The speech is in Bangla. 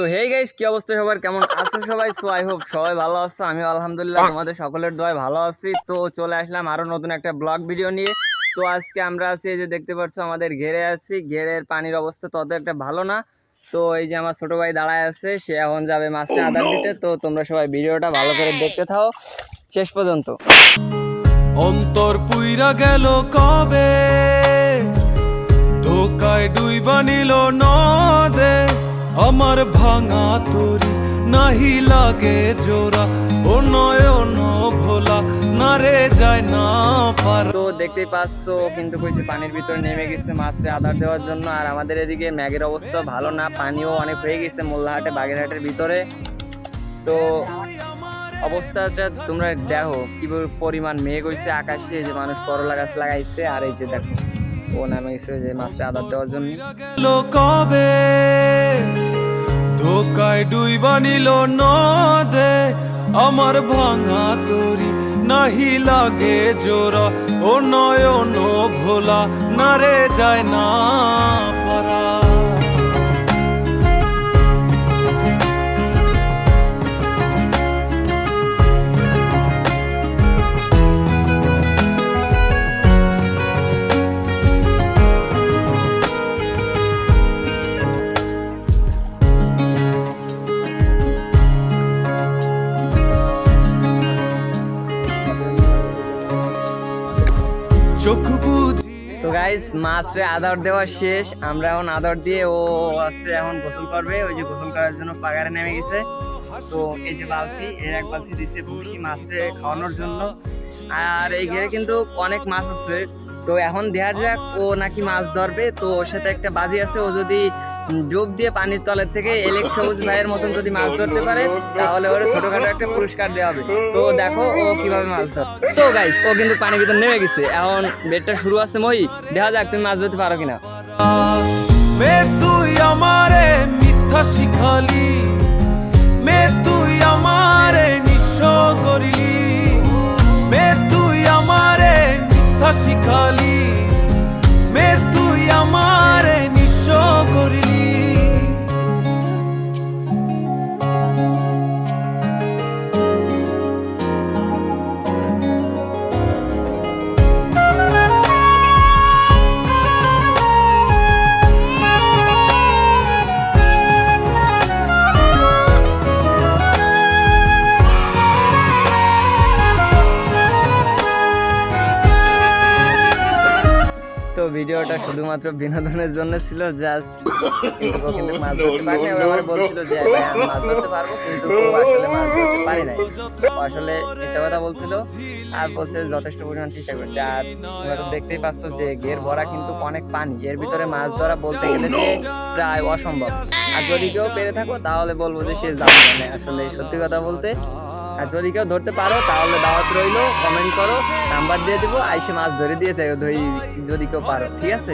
তো হেই গাইস, কি অবস্থা সবার, কেমন আছো সবাই? সো আই হোপ সবাই ভালো আছো। আমি আলহামদুলিল্লাহ তোমাদের সকলের দোয়ায় ভালো আছি। তো চলে আসলাম আরো নতুন একটা ব্লগ ভিডিও নিয়ে। তো আজকে আমরা আছি, এই যে দেখতে পাচ্ছ আমাদের ঘেরে আছি। ঘেরের পানির অবস্থা তত একটা ভালো না। তো এই যে আমার ছোট ভাই দাঁড়ায় আছে, সে এখন যাবে মাছটা আদার দিতে। তো তোমরা সবাই ভিডিওটা ভালো করে দেখতে থাও শেষ পর্যন্ত। অন্তর পুইরা গেল কবে, ধোকায় ডুইবা নিল নদে। আমার ভাঙা তরি নাহি লাগে জোড়া, ও নয়ন ভোলা না রে যায় না পারা। তো দেখতেই পাচ্ছ কিন্তু কইছে পানির ভিতরে নেমে গেছে মাছরে আদার দেওয়ার জন্য। আর আমাদের এদিকে ম্যাগের অবস্থা ভালো না, পানিও অনেক হয়ে গেছে মোল্লাহাটে বাগেরহাটের ভিতরে। তো অবস্থাটা তোমরা দেখো কি পরিমাণ মেঘ হয়েছে আকাশে, যে মানুষ করলা গাছ লাগাইছে। আর এই যে দেখো ও নামে গেছে যে মাছটা আদার দেওয়ার জন্য। গেল কবে, ধোকায় ডুইবা নিল নদে। আমার ভাঙা তরি নাহি লাগে জোড়া, ও নয়ন ভোলা না রে যায় না পারা। চোখ বুঝি তো গাইস, মাছরে আদর দেওয়া শেষ। আমরা এখন আদর দিয়ে ও আছে এখন গোসল করবে। ওই যে গোসল করার জন্য পাগারে নেমে গেছে। তো এই যে বালতি, এর এক বালতি দিচ্ছে ভুসি মাছরে খাওয়ানোর জন্য। আর এই ঘেরে কিন্তু অনেক মাছ আছে। তো এখন দেখা যাক ও নাকি মাছ ধরবে। তো ওর সাথে একটা বাজি আছে, ও যদি ডুব দিয়ে পানির তলের থেকে এলেক সবুজ ভাইয়ের মতন যদি মাছ ধরতে পারে, তাহলে ওর ছোটখাটো একটা পুরস্কার দেওয়া হবে। তো দেখো ও কিভাবে মাছ ধর। তো গাইস, ও কিন্তু পানির ভিতর নেমে গেছে। এখন বেডটা শুরু আছে। মহি, দেখা যাক তুমি মাছ ধরতে পারো কিনা। মে তুই আমারে মিথ্যা শিখালি, মে তুই আমারে নিঃস্ব করিলি, মে তুই আমারে মিথ্যা শিখালি, মে তুই আমারে নিঃস্ব করিলি। তো ভিডিওটা শুধুমাত্র বিনোদনের জন্য ছিল, জাস্ট কিন্তু মাছ ধরতে পারি না। এবার বলছিল যে ভাই আমি মাছ ধরতে পারবো, কিন্তু ও আসলে মাছ ধরতে পারি নাই। ও আসলে এটা কথা বলছিল আর বলছে যথেষ্ট পরিমাণ চেষ্টা করছে। আর তোমরা তো দেখতেই পাচ্ছ যে ঘের ভরা কিন্তু অনেক পানি, এর ভিতরে মাছ ধরা বলতে গেলে যে প্রায় অসম্ভব। আর যদি কেউ পেরে থাকো তাহলে বলবো যে সে জানে না, আসলে সত্যি কথা বলতে। আর যদি কেউ ধরতে পারো তাহলে দাওয়াত রইলো, কমেন্ট করো, নাম্বার দিয়ে দিব, আইসে মাছ ধরে দিয়ে যাই যদি কেউ পারো, ঠিক আছে?